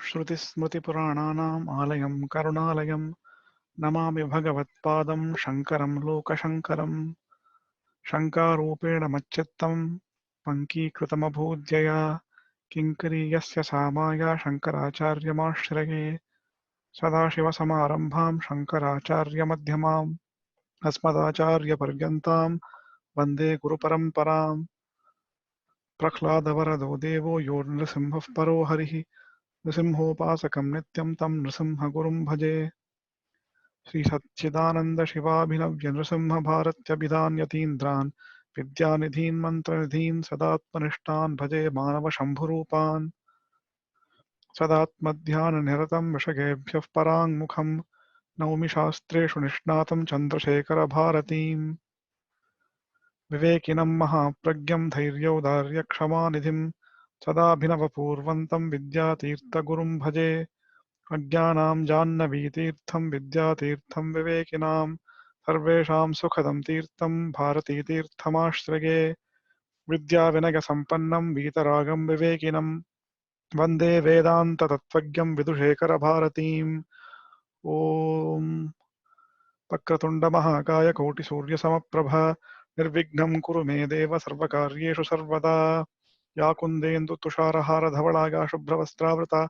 श्रुतिस्मृतिपुराणानाम् आलयं करुणालयं नमामि भगवत्पादं शङ्करं लोकशङ्करम्। शङ्कारूपेण मच्चित्तं पङ्कीकृतमभूद्यया किङ्करीयस्य सा माया शङ्कराचार्यमाश्रये। सदाशिवसमारम्भां शङ्कराचार्यमध्यमाम् अस्मदाचार्यपर्यन्तां वन्दे गुरुपरम्पराम्। प्रह्लादवरदो देवो यो नृसिंहः परो हरिः नृसिंहोपासकं नित्यं तं नृसिंहगुरुं भजे। श्रीसच्चिदानन्दशिवाभिनव्यनृसिंहभारत्यभिधान् यतीन्द्रान् विद्यानिधीन् मन्त्रनिधीन् सदात्मनिष्ठान् भजे मानवशम्भुरूपान्। सदात्मध्याननिरतं विषयेभ्यः पराङ्मुखं नौमि शास्त्रेषु निष्णातं चन्द्रशेखरभारतीम्। विवेकिनं महाप्रज्ञं धैर्यौदार्यक्षमानिधिं सदाभिनवपूर्वन्तं विद्यातीर्थगुरुं भजे। अज्ञानां जाह्नवीतीर्थं विद्यातीर्थं विवेकिनां सर्वेषां सुखदं तीर्थं भारतीतीर्थमाश्रये। विद्याविनयसम्पन्नं वीतरागं विवेकिनं वन्दे वेदान्ततत्त्वज्ञं विदुशेखरभारतीम्। ॐ वक्रतुण्डमहाकाय कोटिसूर्यसमप्रभ निर्विघ्नं कुरु मे देव सर्वकार्येषु सर्वदा। या कुन्देन्दुतुषारहारधवळा शुभ्रवस्त्रावृता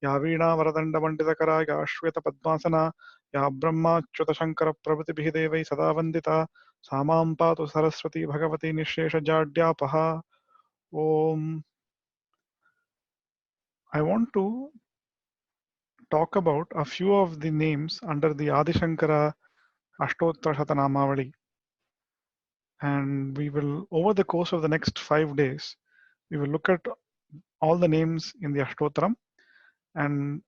या वीणावरदण्डमण्डितकरा या श्वेतपद्मासना या ब्रह्माच्युतशङ्करप्रभृतिभिः देवैः सदा वन्दिता सा मां पातु सरस्वती भगवती निःशेषजाड्यापहा। ॐ I want to talk about a few of the names under the Adi-Shankara Ashtottara Shatanamavali. And we will, over the course of the next 5 days, we will look at all the names in the Ashtotram, and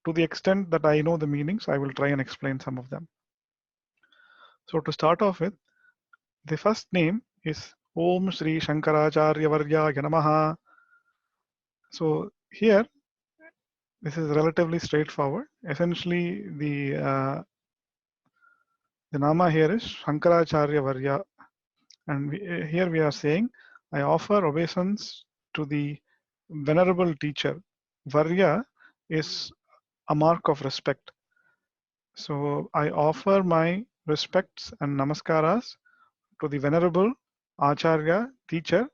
to the extent that I know the meanings, I will try and explain some of them. So to start off with, the first name is Om Sri Shankaracharya Varyaya Namaha. So here, this is relatively straightforward. Essentially, the nama here is Shankaracharya Varya, and here we are saying, I offer obeisance to the venerable teacher. Varya is a mark of respect. So I offer my respects and namaskaras to the venerable Acharya teacher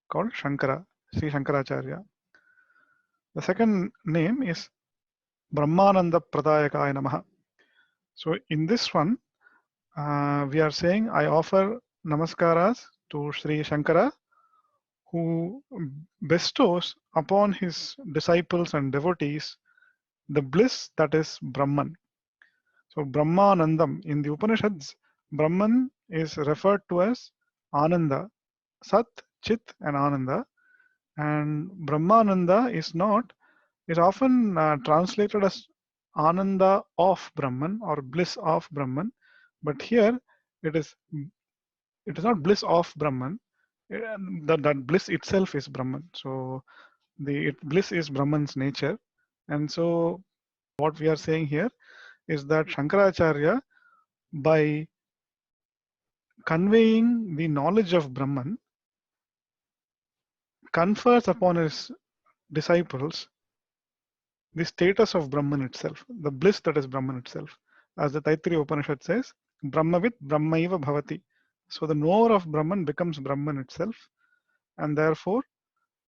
called Shankara, Sri Shankaracharya. The second name is Brahmananda Pradayakaya Namaha. So in this one, we are saying I offer namaskaras to Sri Shankara, who bestows upon his disciples and devotees the bliss that is Brahman. So Brahmanandam, in the Upanishads, Brahman is referred to as Ananda, Sat, Chit and Ananda, and Brahmananda is often translated as Ananda of Brahman or bliss of Brahman, but here it is not bliss of Brahman. That bliss itself is Brahman. So the bliss is Brahman's nature, and so what we are saying here is that Shankaracharya, by conveying the knowledge of Brahman, confers upon his disciples the status of Brahman itself, the bliss that is Brahman itself. As the Taittiriya Upanishad says, Brahmavit Brahmaiva Bhavati. So the knower of Brahman becomes Brahman itself, and therefore,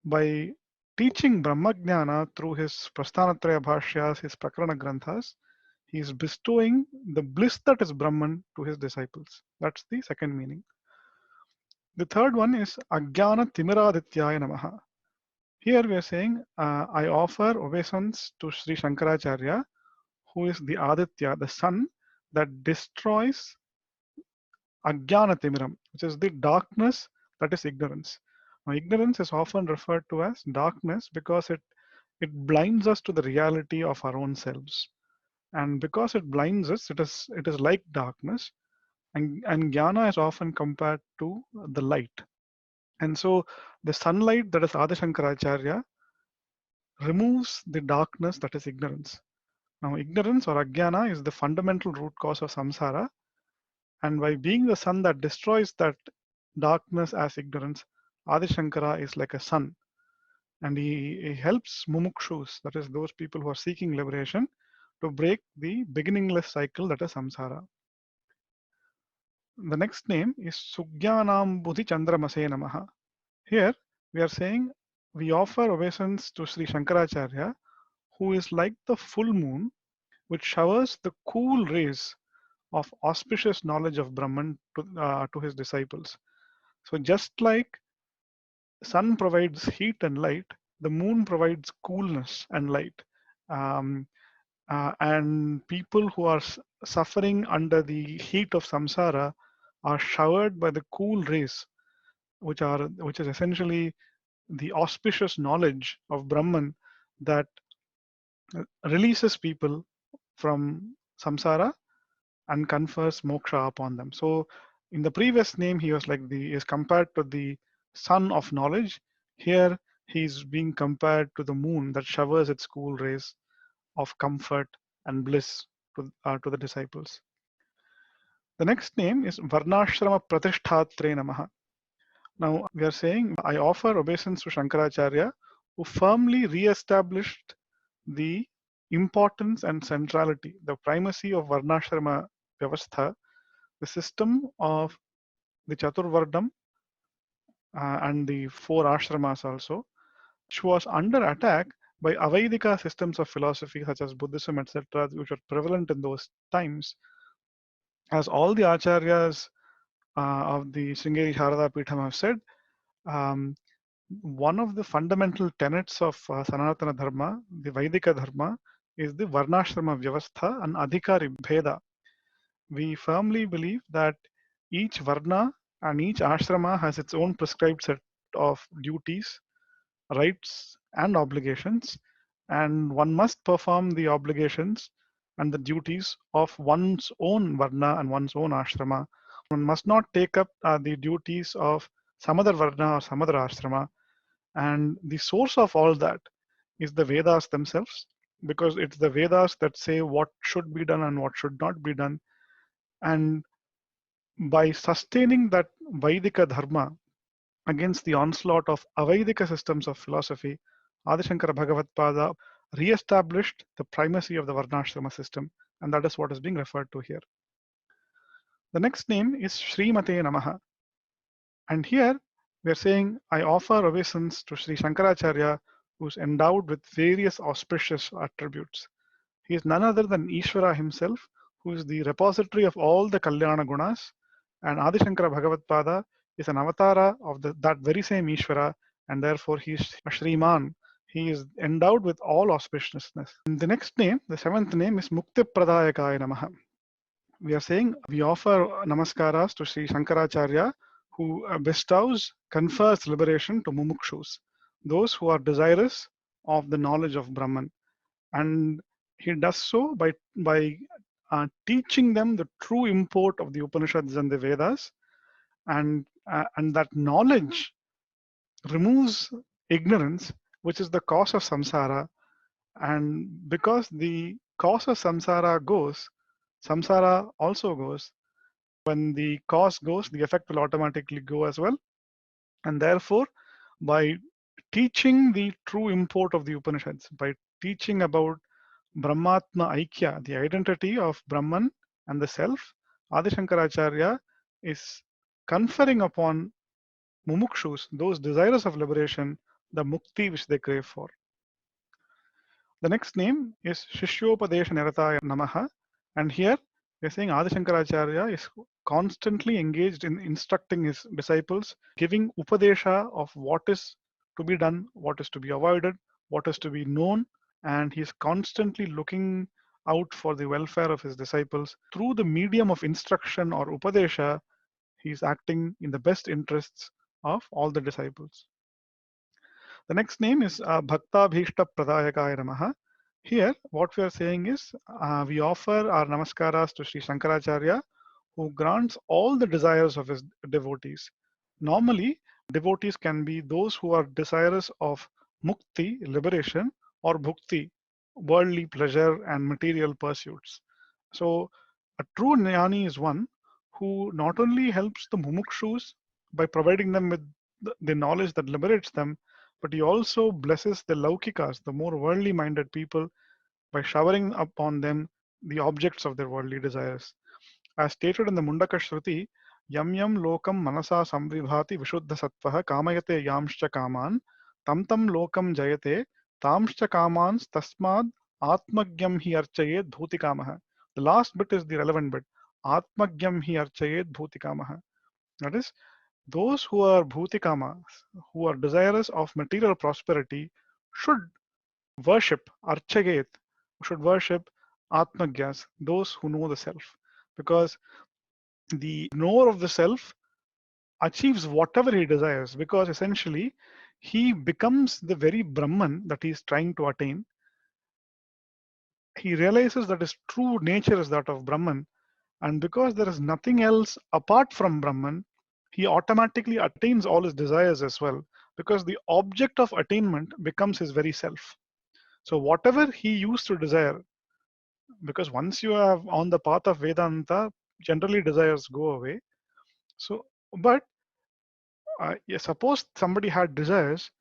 by teaching Brahmajnana through his Prasthanatraya Bhashyas, his Prakarana Granthas, he is bestowing the bliss that is Brahman to his disciples. That's the second meaning. The third one is Ajnana Timiradityaya Namaha. Here we are saying, I offer obeisance to Sri Shankaracharya, who is the Aditya, the sun that destroys Ajnana Timiram, which is the darkness that is ignorance. Now, ignorance is often referred to as darkness because it blinds us to the reality of our own selves. And because it blinds us, it is like darkness. And jnana is often compared to the light. And so the sunlight that is Adi Shankaracharya removes the darkness that is ignorance. Now, ignorance or ajnana is the fundamental root cause of samsara. And by being the sun that destroys that darkness as ignorance, Adi Shankara is like a sun and he helps mumukshus, that is those people who are seeking liberation, to break the beginningless cycle that is samsara. The next name is Sugyanam Buddhi Chandramase Namaha. Here we are saying we offer obeisance to Sri Shankaracharya, who is like the full moon, which showers the cool rays of auspicious knowledge of Brahman to his disciples. So just like sun provides heat and light, the moon provides coolness and light. Um, and people who are suffering under the heat of samsara are showered by the cool rays, which is essentially the auspicious knowledge of Brahman that releases people from samsara and confers moksha upon them. So in the previous name, he was like the is compared to the sun of knowledge. Here he's being compared to the moon that showers its cool rays of comfort and bliss to the disciples. The next name is Varnashrama Pratishthatre Namaha. Now we are saying I offer obeisance to Shankaracharya, who firmly re-established the importance and centrality, the primacy of Varnashrama Vyavastha, the system of the Chaturvardham and the four ashramas also, which was under attack by Avaidika systems of philosophy such as Buddhism, etc., which were prevalent in those times. As all the acharyas of the Sringeri Sharada Peetham have said, um, one of the fundamental tenets of Sanatana Dharma, the Vaidika Dharma, is the Varnashrama Vyavastha and Adhikari Bheda. We firmly believe that each Varna and each ashrama has its own prescribed set of duties, rights, and obligations, and one must perform the obligations and the duties of one's own Varna and one's own ashrama. One must not take up the duties of some other Varna or some other ashrama. And the source of all that is the Vedas themselves, because it's the Vedas that say what should be done and what should not be done. And by sustaining that Vaidika Dharma against the onslaught of Avaidika systems of philosophy, Adi Shankara Bhagavatpada re-established the primacy of the Varnashrama system, and that is what is being referred to here. The next name is Srimate Namaha. And here we are saying, I offer obeisance to Sri Shankaracharya, who is endowed with various auspicious attributes. He is none other than Ishvara himself, who is the repository of all the Kalyana Gunas, and Adi Shankara Bhagavatpada is an avatara of that very same Ishvara, and therefore he is a Shriman. He is endowed with all auspiciousness. And the next name, the seventh name, is Mukti Pradayakaya Namaha. We are saying we offer namaskaras to Sri Shankaracharya, who confers liberation to mumukshus, those who are desirous of the knowledge of Brahman. And he does so by teaching them the true import of the Upanishads and the Vedas, and that knowledge removes ignorance, which is the cause of samsara. And because the cause of samsara goes, samsara also goes. When the cause goes, the effect will automatically go as well. And therefore, by teaching the true import of the Upanishads, by teaching about Brahmatma Aikya, the identity of Brahman and the self, Adi Shankaracharya is conferring upon mumukshus, those desirous of liberation, the mukti which they crave for. The next name is Shishyopadesha Nirataya Namaha, and here we are saying Adi Shankaracharya is constantly engaged in instructing his disciples, giving upadesha of what is to be done, what is to be avoided, what is to be known, and he is constantly looking out for the welfare of his disciples. Through the medium of instruction or upadesha, he is acting in the best interests of all the disciples. The next name is Bhakta Bhishta Pradayakaya Namaha. Here, what we are saying is we offer our namaskaras to Sri Shankaracharya, who grants all the desires of his devotees. Normally, devotees can be those who are desirous of mukti, liberation, or bhukti, worldly pleasure and material pursuits. So, a true jnani is one who not only helps the mumukshus by providing them with the knowledge that liberates them, but he also blesses the Laukikas, the more worldly minded people, by showering upon them the objects of their worldly desires. As stated in the Mundaka Shruti, Yam Yam Lokam Manasa Samvibhati Vishuddha Sattvaha Kamayate Yamscha Kaman Tam Tam Lokam Jayate Tamscha Kamans Tasmad Atmagyam Hi Archayet Bhutikamaha. The last bit is the relevant bit. Atmagyam Hi Archayet Bhutikamaha. That is, those who are Bhutikamas, who are desirous of material prosperity, should worship Archayet, should worship Atmagyas, those who know the self. Because the knower of the self achieves whatever he desires, because essentially he becomes the very Brahman that he is trying to attain. He realizes that his true nature is that of Brahman, and because there is nothing else apart from Brahman, he automatically attains all his desires as well, because the object of attainment becomes his very self. So whatever he used to desire, because once you are on the path of Vedanta, generally desires go away. So, but yeah, suppose somebody had desires,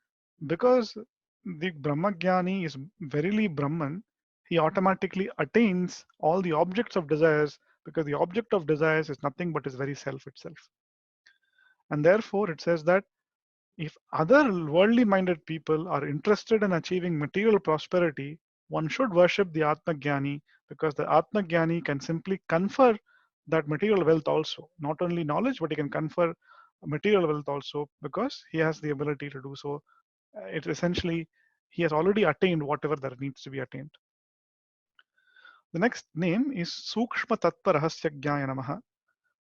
because the Brahmagyani is verily Brahman, he automatically attains all the objects of desires, because the object of desires is nothing but his very self itself. And therefore, it says that if other worldly minded people are interested in achieving material prosperity, one should worship the Atmagyani, because the Atmagyani can simply confer that material wealth also. Not only knowledge, but he can confer material wealth also, because he has the ability to do so. It's essentially, he has already attained whatever that needs to be attained. The next name is Sukshma Tattva Rahasya Namaha.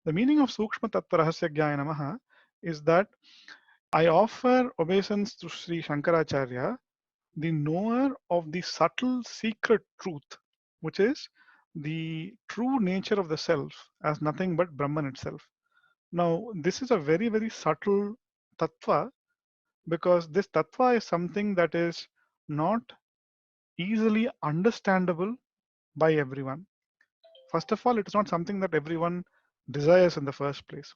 The meaning of Sukshma Tattva Rahasya Namaha is that I offer obeisance to Sri Shankaracharya, the knower of the subtle secret truth, which is the true nature of the self as nothing but Brahman itself. Now, this is a very, very subtle tattva, because this tattva is something that is not easily understandable by everyone. First of all, it is not something that everyone desires in the first place.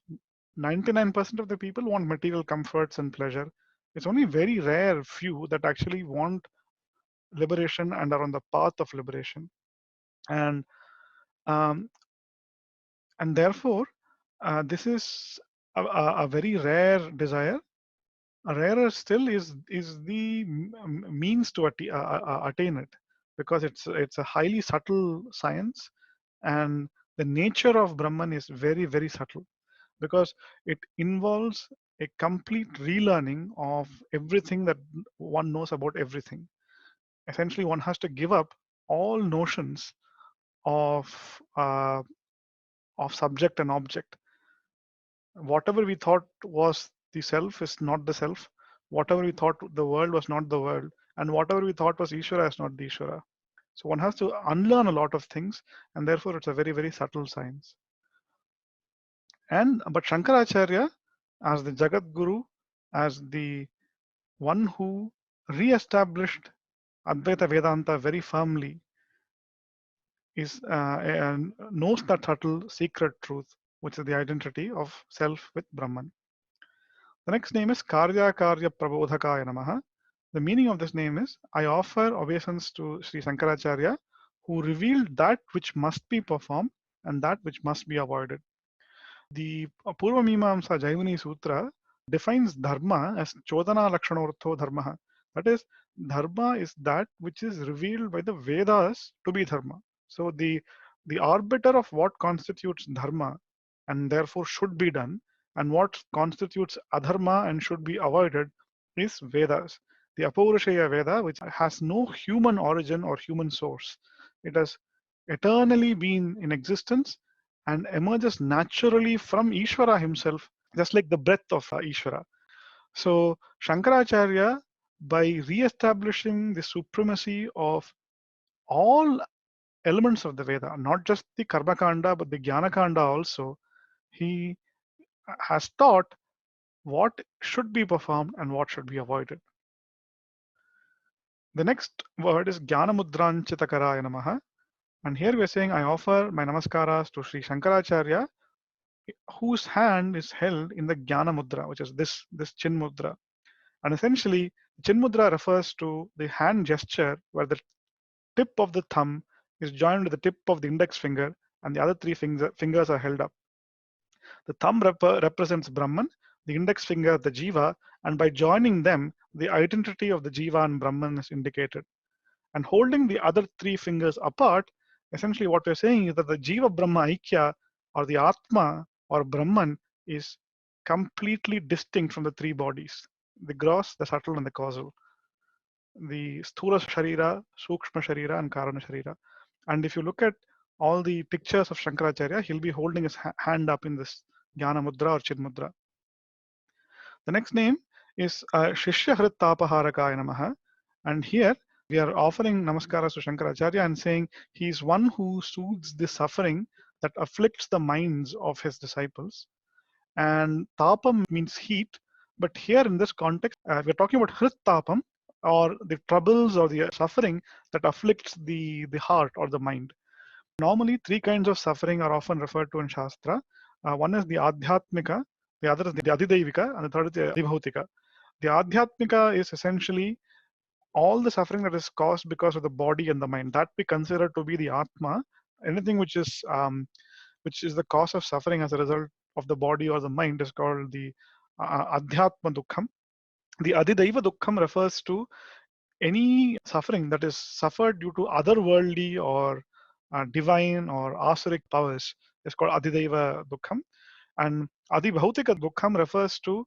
99% of the people want material comforts and pleasure. It's only very rare few that actually want liberation and are on the path of liberation. And um, and therefore, this is a very rare desire. A rarer still is the means to attain it, because it's a highly subtle science, and the nature of Brahman is very, very subtle, because it involves a complete relearning of everything that one knows about everything. Essentially, one has to give up all notions of subject and object. Whatever we thought was the self is not the self. Whatever we thought the world was not the world, and whatever we thought was Ishvara is not the Ishvara. So one has to unlearn a lot of things, and therefore it's a very, very subtle science. And but Shankaracharya, as the Jagat Guru, as the one who re-established Advaita Vedanta very firmly, is and knows that subtle secret truth, which is the identity of self with Brahman. The next name is Karya Karya Prabodhakaya Namaha. The meaning of this name is I offer obeisance to Sri Shankaracharya, who revealed that which must be performed and that which must be avoided. The Purva Mimamsa Jaimini Sutra defines dharma as Chodana Lakshanortho Dharma. That is, dharma is that which is revealed by the Vedas to be dharma. So the arbiter of what constitutes dharma and therefore should be done, and what constitutes adharma and should be avoided, is Vedas. The Apaurusheya Veda, which has no human origin or human source. It has eternally been in existence and emerges naturally from Ishvara himself, just like the breath of Ishvara. So Shankaracharya, by re-establishing the supremacy of all elements of the Veda, not just the Karma Kanda, but the Jnana Kanda also, he has taught what should be performed and what should be avoided. The next word is Jnana Mudranchitakaraya Namaha. And here we are saying, I offer my namaskaras to Sri Shankaracharya, whose hand is held in the Jnana Mudra, which is this Chin Mudra. And essentially, Chinmudra refers to the hand gesture where the tip of the thumb is joined with the tip of the index finger and the other three fingers are held up. The thumb represents Brahman, the index finger the Jiva, and by joining them, the identity of the Jiva and Brahman is indicated. And holding the other three fingers apart, essentially what we're saying is that the Jiva Brahma Aikya or the Atma or Brahman is completely distinct from the three bodies, the gross, the subtle, and the causal. The Sthula Sharira, Sukshma Sharira, and Karana Sharira. And if you look at all the pictures of Shankaracharya, he'll be holding his hand up in this Jnana Mudra or Chid Mudra. The next name is Shishya Hrittapaharakaya Namaha. And here we are offering namaskaras to Shankaracharya and saying he is one who soothes the suffering that afflicts the minds of his disciples. And tapam means heat, but here in this context, we're talking about hrit tapam, or the troubles or the suffering that afflicts the heart or the mind. Normally, three kinds of suffering are often referred to in Shastra. One is the Adhyatmika, the other is the Adhidaivika, and the third is the Adhibhautika. The Adhyatmika is essentially all the suffering that is caused because of the body and the mind. That we consider to be the Atma. Anything which is the cause of suffering as a result of the body or the mind is called the Adhyatma Dukkham. The Adhidaiva Dukkham refers to any suffering that is suffered due to otherworldly or divine or asuric powers is called Adhidaiva Dukkham. And Adhibhautika Dukkham refers to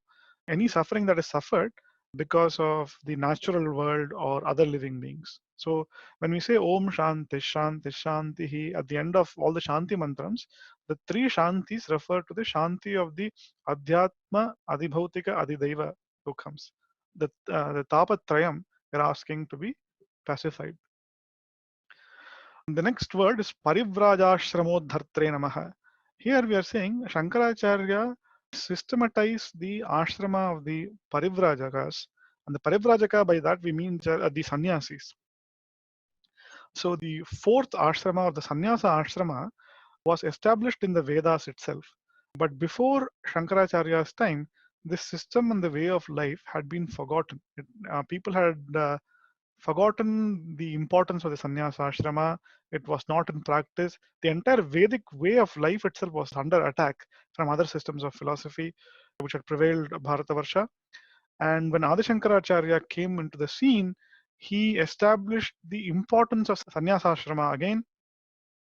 any suffering that is suffered because of the natural world or other living beings. So when we say Om Shanti Shanti Shanti at the end of all the Shanti mantrams, the three Shantis refer to the Shanti of the Adhyatma, Adhibhautika, Adhidaiva Dukkhams. The Tapatrayam we're asking to be pacified. The next word is Parivrajashramodhartre Namaha. Here we are saying Shankaracharya systematized the ashrama of the Parivrajakas, and the Parivrajaka by that we mean the sannyasis. So the fourth ashrama of the sannyasa ashrama was established in the Vedas itself. But before Shankaracharya's time, this system and the way of life had been forgotten. People had forgotten the importance of the sannyasa ashrama. It was not in practice. The entire Vedic way of life itself was under attack from other systems of philosophy which had prevailed Bharatavarsha. And when Adi Shankaracharya came into the scene, he established the importance of sannyasa ashrama again,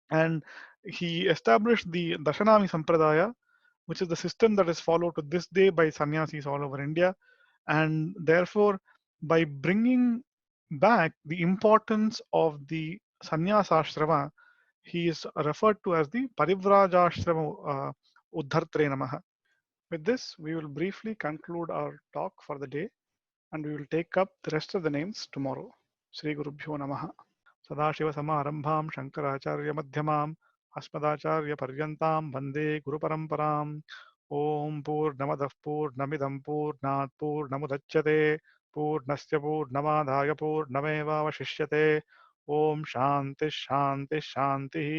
and he established the Dashanami Sampradaya, which is the system that is followed to this day by sannyasis all over India. And therefore, by bringing back the importance of the sannyasashrama, he is referred to as the Parivrajashrama Uddhartre Namaha. With this, we will briefly conclude our talk for the day, and we will take up the rest of the names tomorrow. Sri Gurubhyo Namaha. सदाशिवसमारम्भां शङ्कराचार्यमध्यमाम् अस्मदाचार्यपर्यन्तां वन्दे गुरुपरम्पराम् ॐ पूर्णमदः पूर्णमिदं पूर्णात् पूर्णमुदच्यते पूर्णस्य पूर्णमादाय पूर्णमेवावशिष्यते ॐ शान्तिः शान्तिः शान्तिः